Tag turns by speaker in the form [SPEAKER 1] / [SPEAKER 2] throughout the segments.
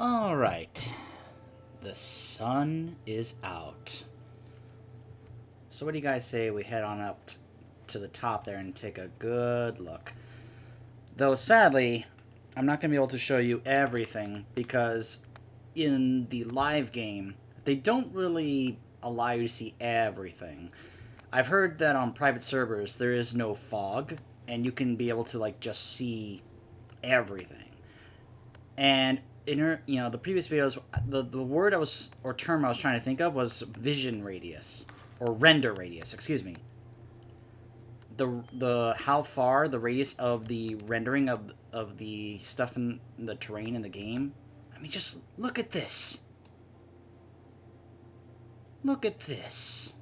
[SPEAKER 1] Alright. The sun is out. So what do you guys say we head on up to the top there and take a good look? Though sadly, I'm not going to be able to show you everything because in the live game, they don't really allow you to see everything. I've heard that on private servers there is no fog and you can be able to like just see everything. And the previous videos, the word I was or term I was trying to think of was vision radius or render radius. Excuse me. The how far the radius of the rendering of the stuff in the terrain in the game. I mean, just look at this. Look at this.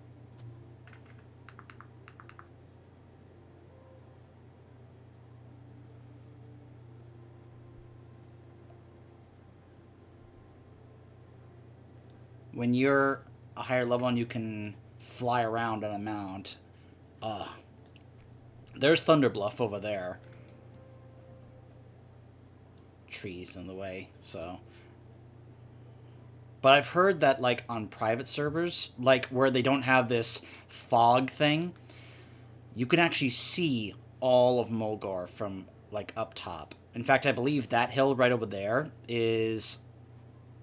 [SPEAKER 1] When you're a higher level and you can fly around on a mount, there's Thunderbluff over there. Trees in the way, so. But I've heard that, like, on private servers, like, where they don't have this fog thing, you can actually see all of Mulgore from, like, up top. In fact, I believe that hill right over there is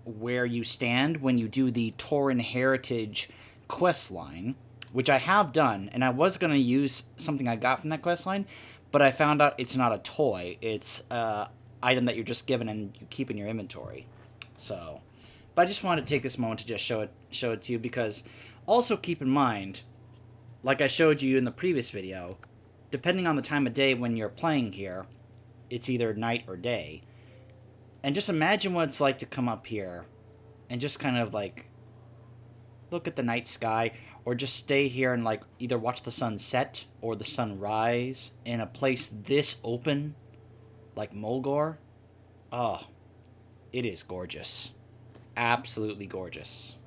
[SPEAKER 1] where you stand when you do the Tauren Heritage quest line, which I have done, and I was going to use something I got from that quest line, but I found out it's not a toy. It's an item that you're just given and you keep in your inventory. So, but I just wanted to take this moment to just show it to you, because also keep in mind, like I showed you in the previous video, depending on the time of day when you're playing here, it's either night or day. And just imagine what it's like to come up here and just kind of like look at the night sky, or just stay here and like either watch the sun set or the sun rise in a place this open like Mulgore. Oh, it is gorgeous. Absolutely gorgeous.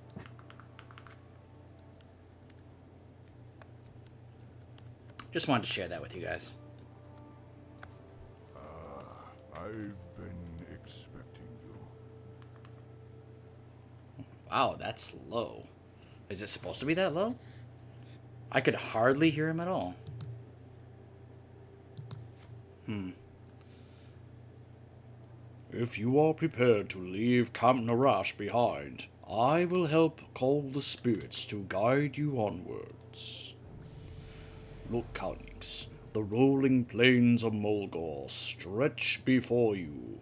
[SPEAKER 1] Just wanted to share that with you guys.
[SPEAKER 2] I've been expecting you.
[SPEAKER 1] Wow, that's low. Is it supposed to be that low? I could hardly hear him at all.
[SPEAKER 3] If you are prepared to leave Camp Narash behind, I will help call the spirits to guide you onwards. Look, Papaneeks, the rolling plains of Mulgore stretch before you.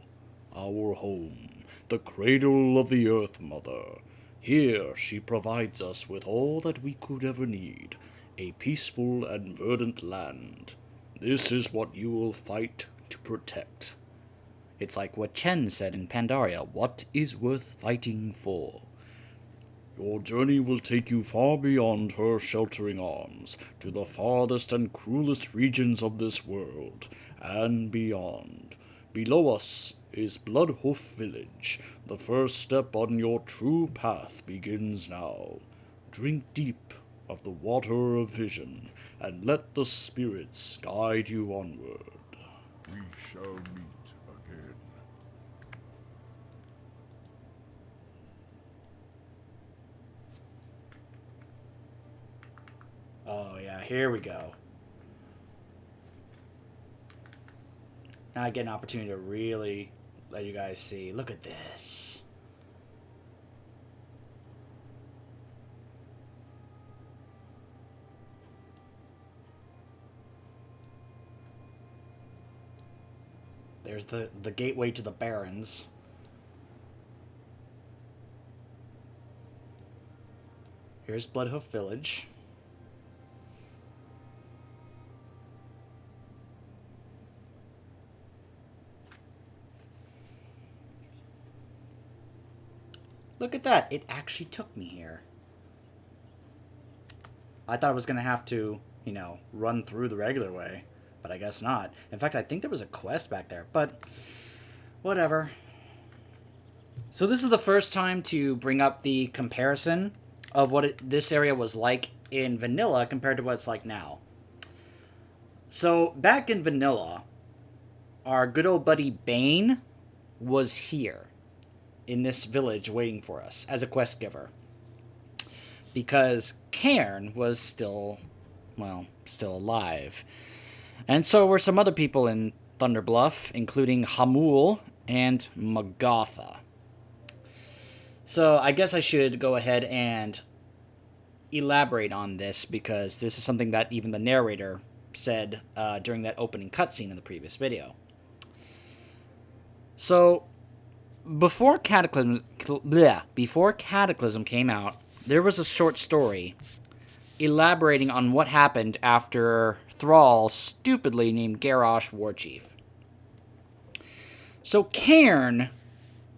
[SPEAKER 3] Our home, the cradle of the Earth Mother. Here she provides us with all that we could ever need, a peaceful and verdant land. This is what you will fight to protect.
[SPEAKER 1] It's like what Chen said in Pandaria, what is worth fighting for?
[SPEAKER 3] Your journey will take you far beyond her sheltering arms, to the farthest and cruelest regions of this world, and beyond. Below us is Bloodhoof Village. The first step on your true path begins now. Drink deep of the water of vision, and let the spirits guide you onward.
[SPEAKER 2] We shall meet again.
[SPEAKER 1] Oh yeah, here we go. Now I get an opportunity to really let you guys see. Look at this. There's the gateway to the Barrens. Here's Bloodhoof Village. Look at that. It actually took me here. I thought I was going to have to, run through the regular way. But I guess not. In fact, I think there was a quest back there. But, whatever. So this is the first time to bring up the comparison of what this area was like in vanilla compared to what it's like now. So, back in vanilla, our good old buddy Bane was here. in this village waiting for us as a quest giver. Because Cairn was still alive. And so were some other people in Thunderbluff, including Hamul and Magatha. So I guess I should go ahead and elaborate on this, because this is something that even the narrator said during that opening cutscene in the previous video. So, before Cataclysm came out, there was a short story elaborating on what happened after Thrall stupidly named Garrosh Warchief. So Cairn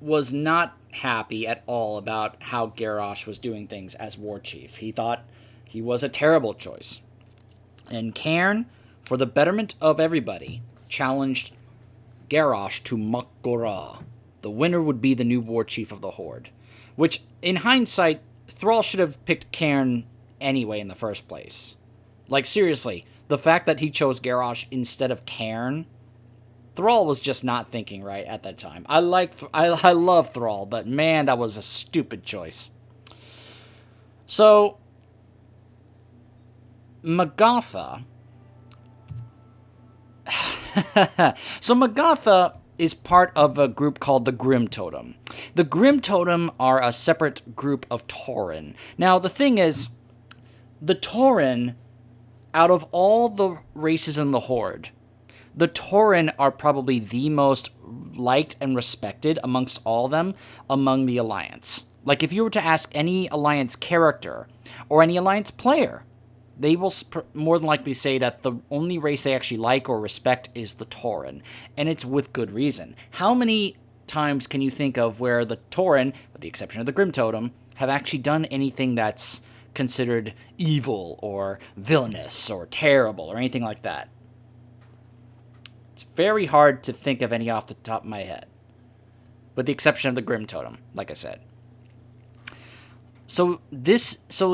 [SPEAKER 1] was not happy at all about how Garrosh was doing things as Warchief. He thought he was a terrible choice. And Cairn, for the betterment of everybody, challenged Garrosh to Mak'gora. The winner would be the new Warchief of the Horde. Which, in hindsight, Thrall should have picked Cairn anyway in the first place. Like, seriously, the fact that he chose Garrosh instead of Cairn, Thrall was just not thinking right at that time. I love Thrall, but man, that was a stupid choice. So, Magatha... Magatha is part of a group called the Grim Totem. The Grim Totem are a separate group of Tauren. Now, the thing is, the Tauren, out of all the races in the Horde, the Tauren are probably the most liked and respected amongst all of them among the Alliance. Like, if you were to ask any Alliance character or any Alliance player, they will more than likely say that the only race they actually like or respect is the Tauren. And it's with good reason. How many times can you think of where the Tauren, with the exception of the Grim Totem, have actually done anything that's considered evil or villainous or terrible or anything like that? It's very hard to think of any off the top of my head. With the exception of the Grim Totem, like I said. So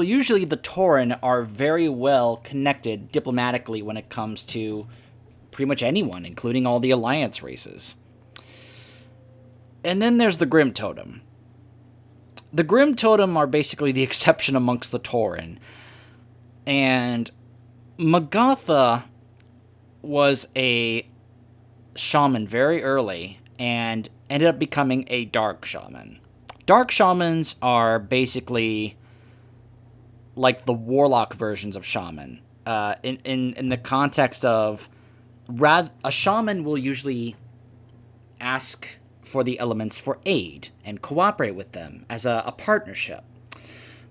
[SPEAKER 1] usually the Tauren are very well connected diplomatically when it comes to pretty much anyone, including all the Alliance races. And then there's the Grim Totem. The Grim Totem are basically the exception amongst the Tauren. And Magatha was a shaman very early and ended up becoming a dark shaman. Dark shamans are basically like the warlock versions of shaman. In the context of, a shaman will usually ask for the elements for aid and cooperate with them as a partnership.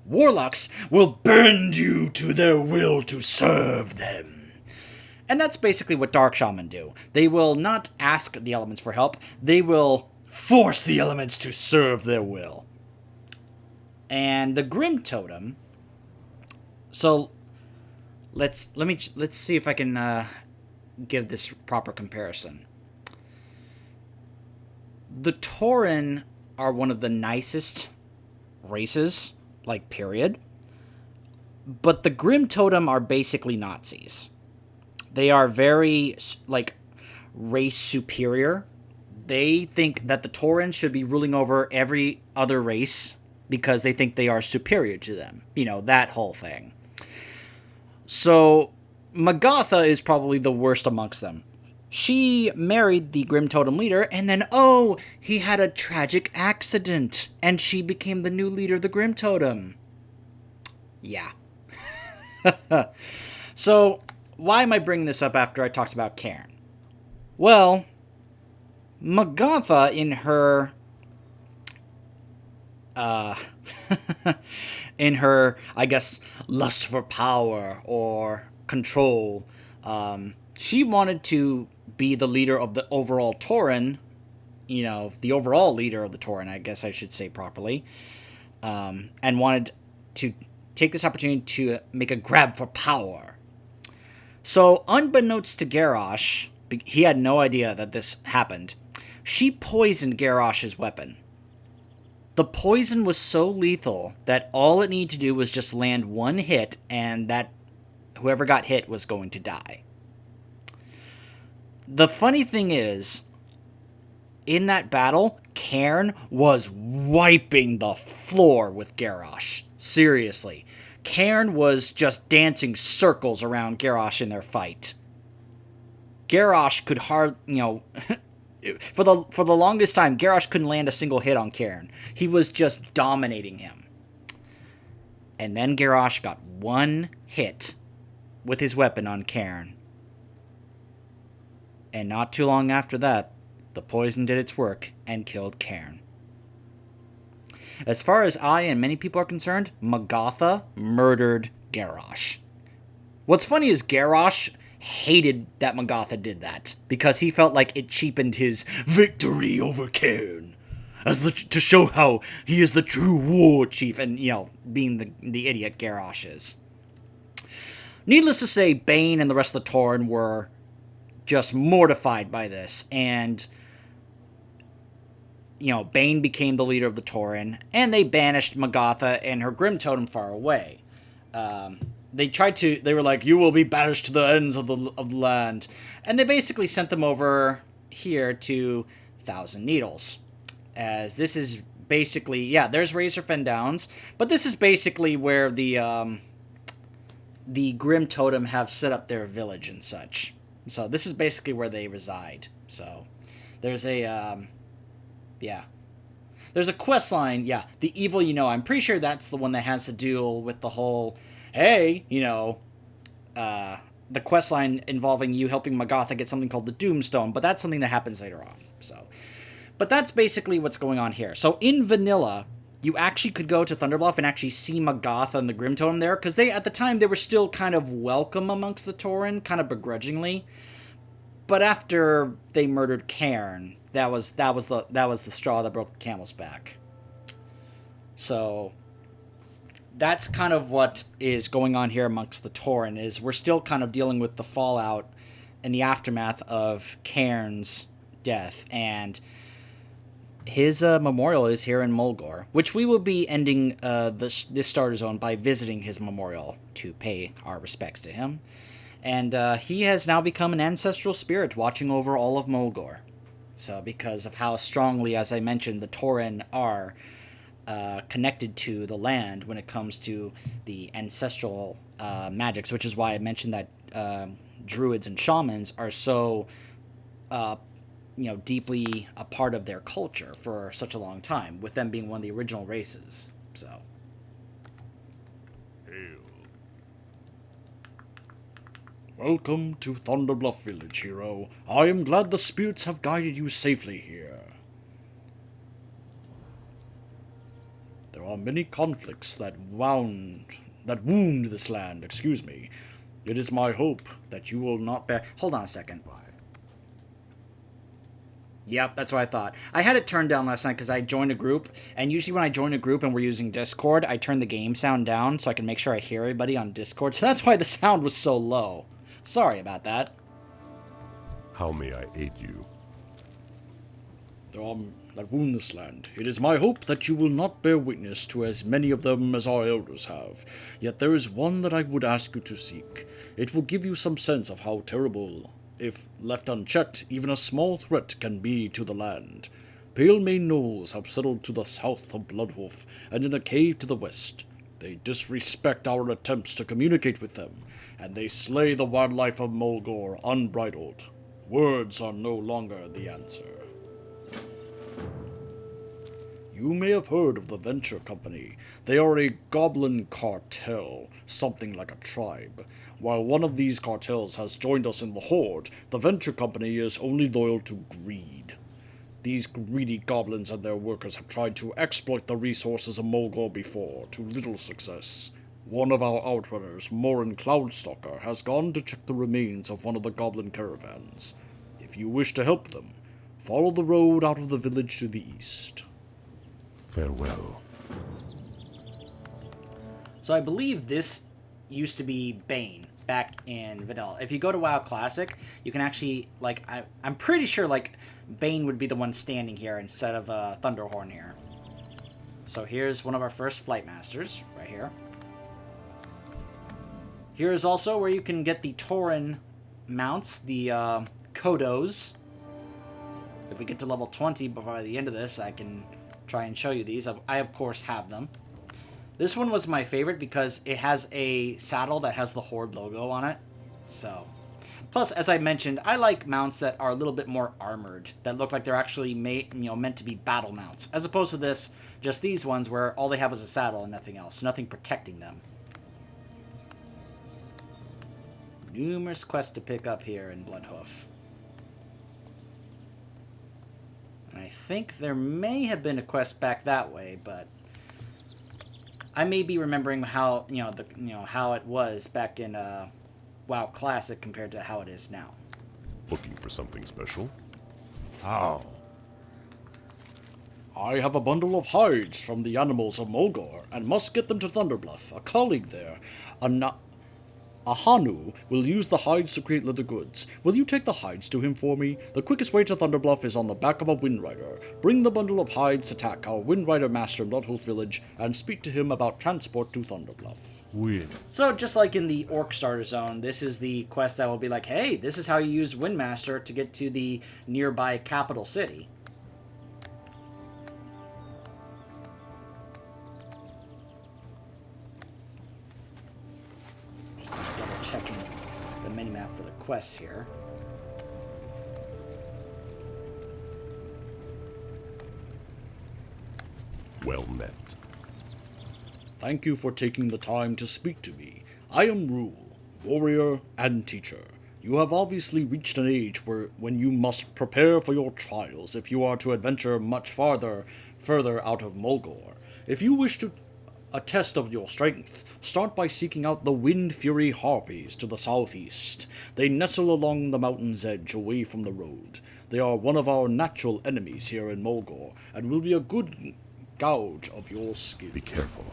[SPEAKER 1] Warlocks will bend you to their will to serve them. And that's basically what dark shaman do. They will not ask the elements for help, they will force the elements to serve their will. And the Grim Totem. So let's see if I can give this proper comparison. The Tauren are one of the nicest races, like, period. But the Grim Totem are basically Nazis. They are very, like, race superior. They think that the Tauren should be ruling over every other race because they think they are superior to them. You know, that whole thing. So, Magatha is probably the worst amongst them. She married the Grim Totem leader, and then, he had a tragic accident, and she became the new leader of the Grim Totem. Yeah. So, why am I bringing this up after I talked about Cairn? Well, Magatha, in her I guess, lust for power or control, she wanted to be the leader of the overall Tauren, the overall leader of the Tauren, I guess I should say properly, and wanted to take this opportunity to make a grab for power. So, unbeknownst to Garrosh, he had no idea that this happened, she poisoned Garrosh's weapon. The poison was so lethal that all it needed to do was just land one hit, and that whoever got hit was going to die. The funny thing is, in that battle, Cairn was wiping the floor with Garrosh. Seriously. Cairn was just dancing circles around Garrosh in their fight. Garrosh could for the longest time, Garrosh couldn't land a single hit on Cairn. He was just dominating him. And then Garrosh got one hit with his weapon on Cairn. And not too long after that, the poison did its work and killed Cairn. As far as I and many people are concerned, Magatha murdered Garrosh. What's funny is Garrosh hated that Magatha did that, because he felt like it cheapened his victory over Cairn, to show how he is the true war chief, and, being the idiot Garrosh is. Needless to say, Bane and the rest of the Tauren were just mortified by this, and Bane became the leader of the Tauren, and they banished Magatha and her Grim Totem far away. They were like, you will be banished to the ends of the land. And they basically sent them over here to Thousand Needles. As this is basically, there's Razorfen Downs, but this is basically where the Grim Totem have set up their village and such. So this is basically where they reside. So there's a, there's a quest line, the evil I'm pretty sure that's the one that has to deal with the whole, hey, the quest line involving you helping Magatha get something called the Doomstone, but that's something that happens later on. So, but that's basically what's going on here. So in vanilla, you actually could go to Thunderbluff and actually see Magatha and the Grim Totem there, because at the time they were still kind of welcome amongst the Tauren, kind of begrudgingly. But after they murdered Cairn, that was the straw that broke the camel's back. So that's kind of what is going on here amongst the Tauren, is we're still kind of dealing with the fallout and the aftermath of Cairn's death, and his memorial is here in Mulgore, which we will be ending this starter zone by visiting his memorial to pay our respects to him. And he has now become an ancestral spirit watching over all of Mulgore. So because of how strongly, as I mentioned, the Tauren are connected to the land when it comes to the ancestral magics, which is why I mentioned that druids and shamans are so deeply a part of their culture for such a long time, with them being one of the original races. So
[SPEAKER 2] Hail.
[SPEAKER 3] Welcome to Thunderbluff Village, hero. I am glad the spirits have guided you safely here. There are many conflicts that wound this land, excuse me. It is my hope that you will not bear... Hold on a second. Yep, that's what I thought. I had it turned down last night because I joined a group, and usually when I join a group and we're using Discord, I turn the game sound down so I can make sure I hear everybody on Discord, so that's why the sound was so low. Sorry about that.
[SPEAKER 2] How may I aid you?
[SPEAKER 3] There are that wound this land. It is my hope that you will not bear witness to as many of them as our elders have. Yet there is one that I would ask you to seek. It will give you some sense of how terrible, if left unchecked, even a small threat can be to the land. Pale Mane Knolls have settled to the south of Bloodwolf, and in a cave to the west. They disrespect our attempts to communicate with them, and they slay the wildlife of Mulgore unbridled. Words are no longer the answer. You may have heard of the Venture Company. They are a goblin cartel, something like a tribe. While one of these cartels has joined us in the Horde, the Venture Company is only loyal to greed. These greedy goblins and their workers have tried to exploit the resources of Mulgore before, to little success. One of our outrunners, Morin Cloudstalker, has gone to check the remains of one of the goblin caravans. If you wish to help them, follow the road out of the village to the east.
[SPEAKER 2] Farewell.
[SPEAKER 1] So I believe this used to be Bane back in Vanilla. If you go to WoW Classic, you can actually, I'm pretty sure, Bane would be the one standing here instead of Thunderhorn here. So here's one of our first Flight Masters, right here. Here is also where you can get the Tauren mounts, the Kodos. If we get to level 20 by the end of this, I can try and show you these. I of course, have them. This one was my favorite because it has a saddle that has the Horde logo on it. So, plus, as I mentioned, I like mounts that are a little bit more armored, that look like they're actually meant to be battle mounts, as opposed to this, just these ones where all they have is a saddle and nothing else, nothing protecting them. Numerous quests to pick up here in Bloodhoof. And I think there may have been a quest back that way, but I may be remembering how how it was back in WoW Classic compared to how it is now.
[SPEAKER 2] Looking for something special? How?
[SPEAKER 3] I have a bundle of hides from the animals of Mulgore, and must get them to Thunderbluff. A colleague there, Ahanu, will use the hides to create leather goods. Will you take the hides to him for me? The quickest way to Thunderbluff is on the back of a Wind Rider. Bring the bundle of hides to Tack, our Wind Rider master in Bloodhoof Village, and speak to him about transport to Thunderbluff.
[SPEAKER 2] Win.
[SPEAKER 1] So, just like in the Orc Starter Zone, this is the quest that will be like, hey, this is how you use Windmaster to get to the nearby capital city. Just double checking the minimap for the quests here.
[SPEAKER 2] Well met.
[SPEAKER 3] Thank you for taking the time to speak to me. I am Rule, warrior and teacher. You have obviously reached an age when you must prepare for your trials if you are to adventure much further out of Mulgore. If you wish to a test of your strength, start by seeking out the Wind Fury Harpies to the southeast. They nestle along the mountain's edge away from the road. They are one of our natural enemies here in Mulgore, and will be a good gauge of your skill.
[SPEAKER 2] Be careful.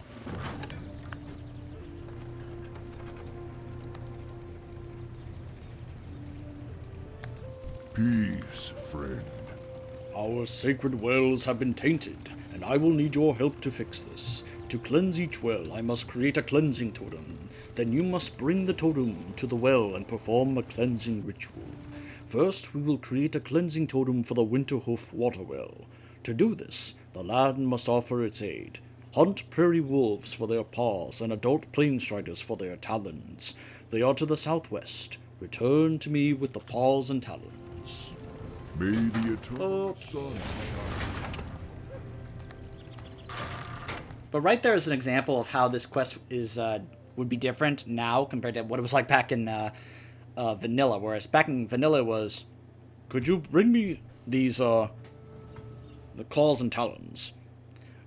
[SPEAKER 2] Peace, friend.
[SPEAKER 3] Our sacred wells have been tainted, and I will need your help to fix this. To cleanse each well, I must create a cleansing totem. Then you must bring the totem to the well and perform a cleansing ritual. First, we will create a cleansing totem for the Winterhoof water well. To do this, the lad must offer its aid. Hunt prairie wolves for their paws and adult plainstriders for their talons. They are to the southwest. Return to me with the paws and talons.
[SPEAKER 2] May the eternal sun shine.
[SPEAKER 1] But right there is an example of how this quest is would be different now compared to what it was like back in Vanilla. Whereas back in Vanilla was,
[SPEAKER 3] Could you bring me these, the claws and talons?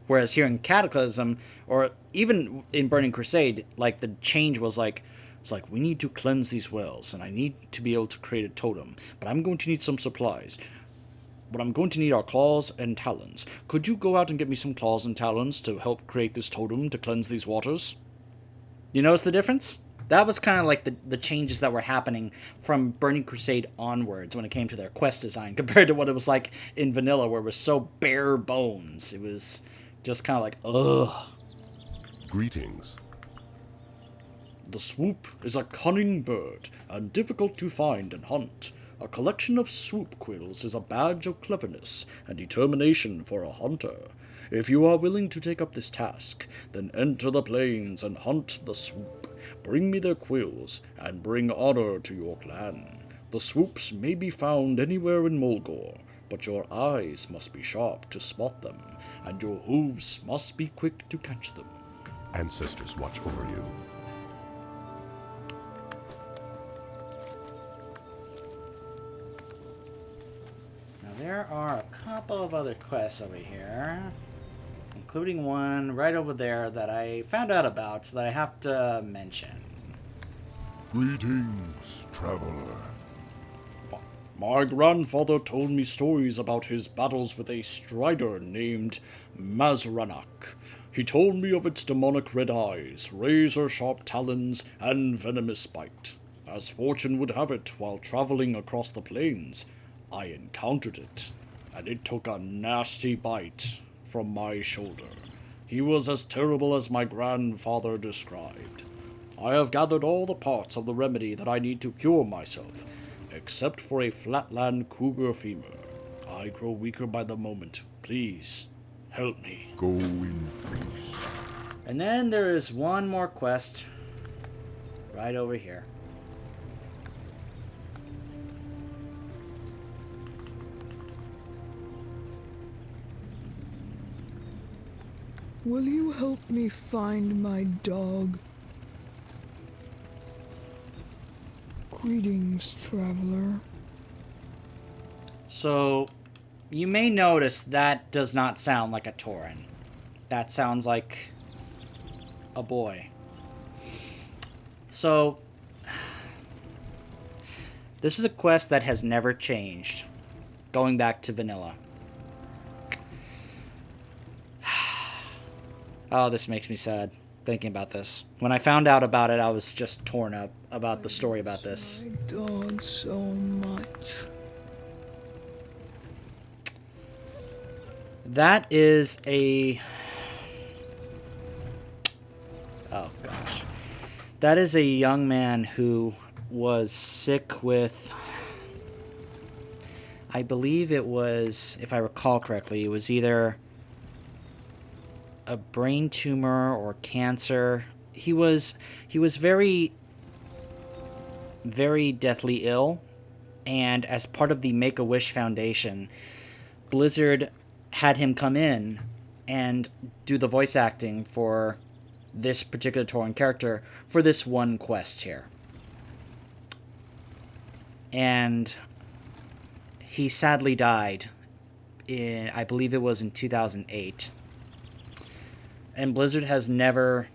[SPEAKER 1] whereas here in Cataclysm, or even in Burning Crusade, like the change was like, it's like, we need to cleanse these wells, and I need to be able to create a totem, but I'm going to need some supplies. What I'm going to need are claws and talons. Could you go out and get me some claws and talons to help create this totem to cleanse these waters? You notice the difference? That was kind of like the changes that were happening from Burning Crusade onwards when it came to their quest design, compared to what it was like in Vanilla, where it was so bare bones. It was just kind of like, ugh.
[SPEAKER 2] Greetings.
[SPEAKER 3] The swoop is a cunning bird, and difficult to find and hunt. A collection of swoop quills is a badge of cleverness and determination for a hunter. If you are willing to take up this task, then enter the plains and hunt the swoop. Bring me their quills, and bring honor to your clan. The swoops may be found anywhere in Mulgore, but your eyes must be sharp to spot them, and your hooves must be quick to catch them.
[SPEAKER 2] Ancestors watch over you.
[SPEAKER 1] Now there are a couple of other quests over here, including one right over there that I found out about, so that I have to mention.
[SPEAKER 2] Greetings, traveler.
[SPEAKER 3] My grandfather told me stories about his battles with a strider named Mazranak. He told me of its demonic red eyes, razor-sharp talons, and venomous bite. As fortune would have it, while traveling across the plains, I encountered it, and it took a nasty bite from my shoulder. He was as terrible as my grandfather described. I have gathered all the parts of the remedy that I need to cure myself, except for a flatland cougar femur. I grow weaker by the moment. Please, help me.
[SPEAKER 2] Go in peace.
[SPEAKER 1] And then there is one more quest right over here.
[SPEAKER 4] Will you help me find my dog? Greetings, traveler.
[SPEAKER 1] So, you may notice that does not sound like a Tauren. That sounds like a boy. So, this is a quest that has never changed, going back to vanilla. Oh, this makes me sad thinking about this. When I found out about it, I was just torn up about the story about this.
[SPEAKER 4] My dog so much.
[SPEAKER 1] That is a... Oh, gosh. That is a young man who was sick with... I believe it was, if I recall correctly, it was either a brain tumor or cancer. He was very, very deathly ill, and as part of the Make-A-Wish Foundation, Blizzard had him come in and do the voice acting for this particular Tauren character for this one quest here. And he sadly died in, I believe it was in 2008. And Blizzard has never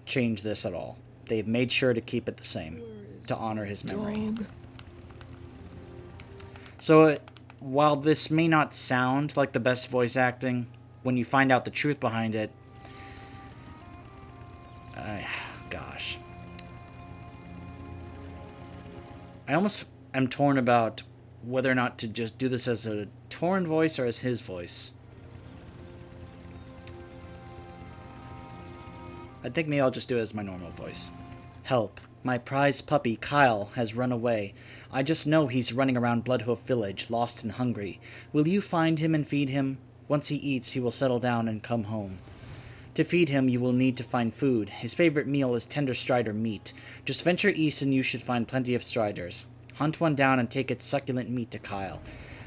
[SPEAKER 1] changed this at all. They've made sure to keep it the same to honor his memory.
[SPEAKER 4] Dog.
[SPEAKER 1] So, while this may not sound like the best voice acting, when you find out the truth behind it, gosh. I almost am torn about whether or not to just do this as a Tauren voice or as his voice. I think maybe I'll just do it as my normal voice. Help. My prized puppy, Kyle, has run away. I just know he's running around Bloodhoof Village, lost and hungry. Will you find him and feed him? Once he eats, he will settle down and come home. To feed him, you will need to find food. His favorite meal is tender strider meat. Just venture east and you should find plenty of striders. Hunt one down and take its succulent meat to Kyle.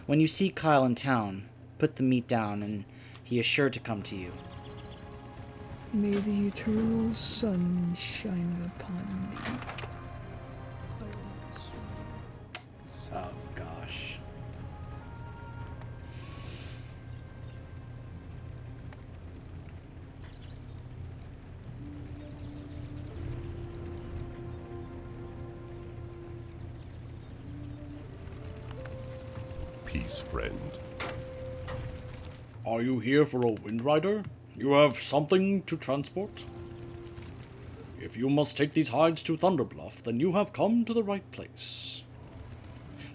[SPEAKER 1] When you see Kyle in town, put the meat down and he is sure to come to you.
[SPEAKER 4] May the eternal sun shine upon me.
[SPEAKER 1] Oh, gosh.
[SPEAKER 2] Peace, friend.
[SPEAKER 3] Are you here for a Wind Rider? You have something to transport? If you must take these hides to Thunderbluff, then you have come to the right place.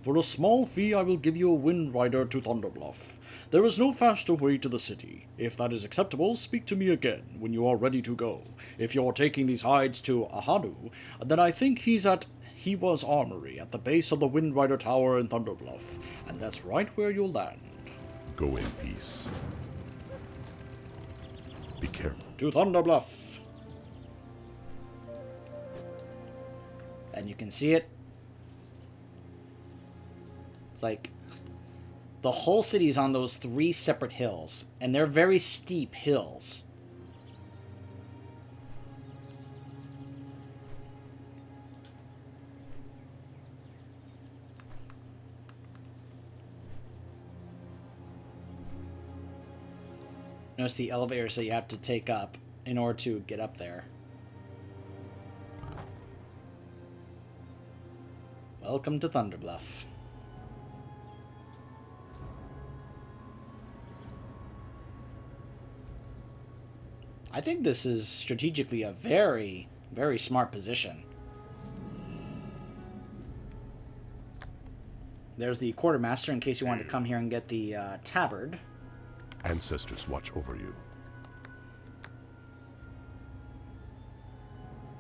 [SPEAKER 3] For a small fee, I will give you a Wind Rider to Thunderbluff. There is no faster way to the city. If that is acceptable, speak to me again when you are ready to go. If you are taking these hides to Ahanu, then I think he's at Hiwa's Armory at the base of the Wind Rider Tower in Thunderbluff, and that's right where you'll land.
[SPEAKER 2] Go in peace. Be careful.
[SPEAKER 3] To Thunderbluff.
[SPEAKER 1] And you can see it. It's like the whole city is on those 3 separate hills, and they're very steep hills. Notice the elevators that you have to take up in order to get up there. Welcome to Thunderbluff. I think this is strategically a very, very smart position. There's the quartermaster in case you wanted to come here and get the tabard.
[SPEAKER 2] Ancestors watch over you.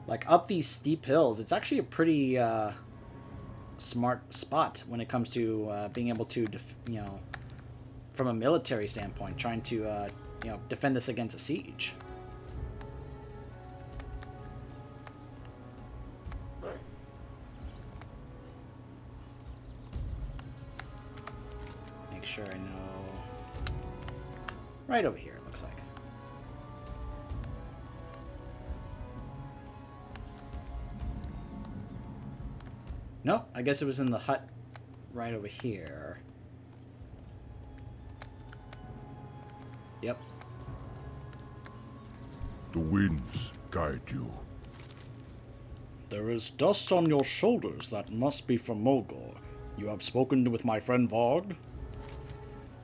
[SPEAKER 1] Like, up these steep hills, it's actually a pretty smart spot when it comes to being able to, from a military standpoint, trying to, you know, defend this against a siege. Make sure I know. Right over here, it looks like. Nope, I guess it was in the hut right over here. Yep.
[SPEAKER 2] The winds guide you.
[SPEAKER 3] There is dust on your shoulders that must be from Mulgore. You have spoken with my friend Varg?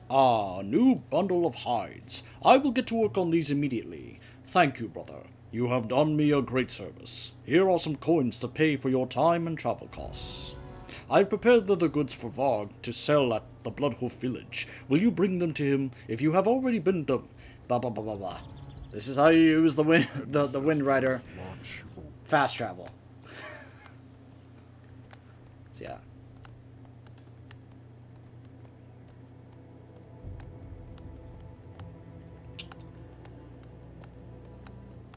[SPEAKER 3] Ah, new bundle of hides. I will get to work on these immediately. Thank you, brother. You have done me a great service. Here are some coins to pay for your time and travel costs. I've prepared the goods for Varg to sell at the Bloodhoof village. Will you bring them to him if you have already been to...
[SPEAKER 1] Blah, blah, blah, blah, blah. This is how you use the Wind Rider fast travel. So, yeah.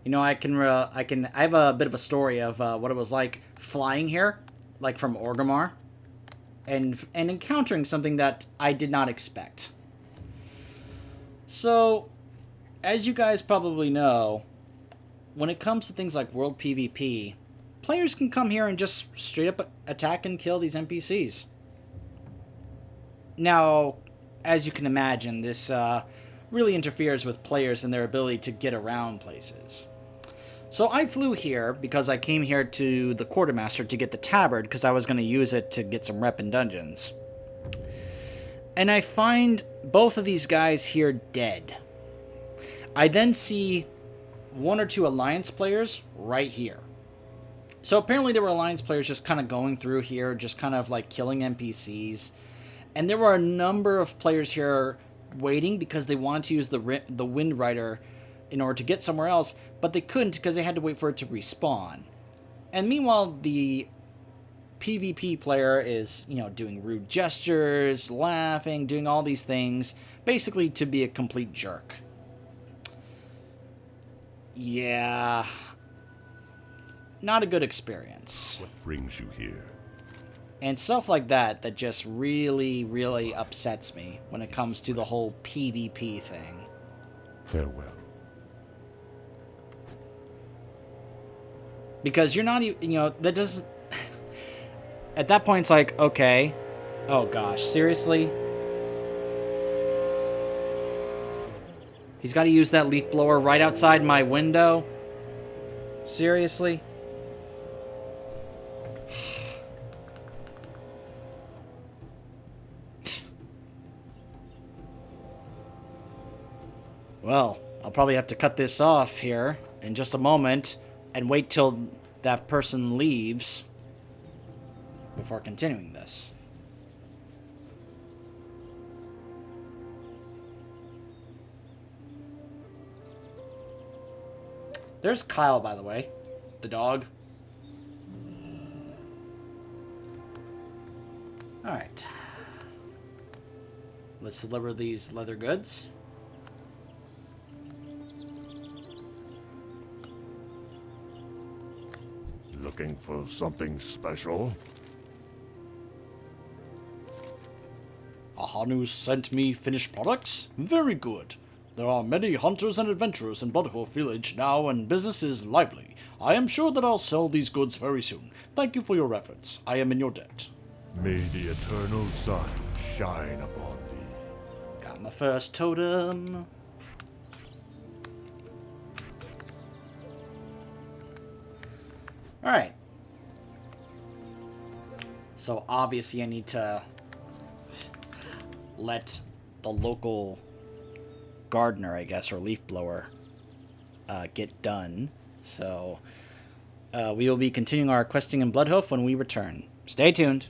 [SPEAKER 1] You know, I have a bit of a story of what it was like flying here, like from Orgrimmar, and encountering something that I did not expect. So, as you guys probably know, when it comes to things like World PvP, players can come here and just straight up attack and kill these NPCs. Now, as you can imagine, this really interferes with players and their ability to get around places. So I flew here because I came here to the Quartermaster to get the tabard because I was going to use it to get some rep in dungeons. And I find both of these guys here dead. I then see one or two Alliance players right here. So apparently there were Alliance players just kind of going through here, just kind of like killing NPCs. And there were a number of players here waiting because they wanted to use the Wind Rider in order to get somewhere else, but they couldn't because they had to wait for it to respawn. And meanwhile, the PvP player is, you know, doing rude gestures, laughing, doing all these things, basically to be a complete jerk. Yeah. Not a good experience.
[SPEAKER 2] What brings you here?
[SPEAKER 1] And stuff like that just really, really upsets me when it comes to the whole PvP thing.
[SPEAKER 2] Farewell.
[SPEAKER 1] Because you're not even, you know, that doesn't... At that point, it's like, okay. Oh, gosh. Seriously? He's got to use that leaf blower right outside my window? Seriously? Well, I'll probably have to cut this off here in just a moment and wait till that person leaves before continuing this. There's Kyle, by the way. The dog. Alright. Let's deliver these leather goods.
[SPEAKER 2] Looking for something special?
[SPEAKER 3] Ahanu sent me finished products? Very good. There are many hunters and adventurers in Bloodhoof village now, and business is lively. I am sure that I'll sell these goods very soon. Thank you for your efforts. I am in your debt.
[SPEAKER 2] May the eternal sun shine upon thee.
[SPEAKER 1] Got my first totem. Alright. So obviously I need to let the local gardener, I guess, or leaf blower get done. So we will be continuing our questing in Bloodhoof when we return. Stay tuned.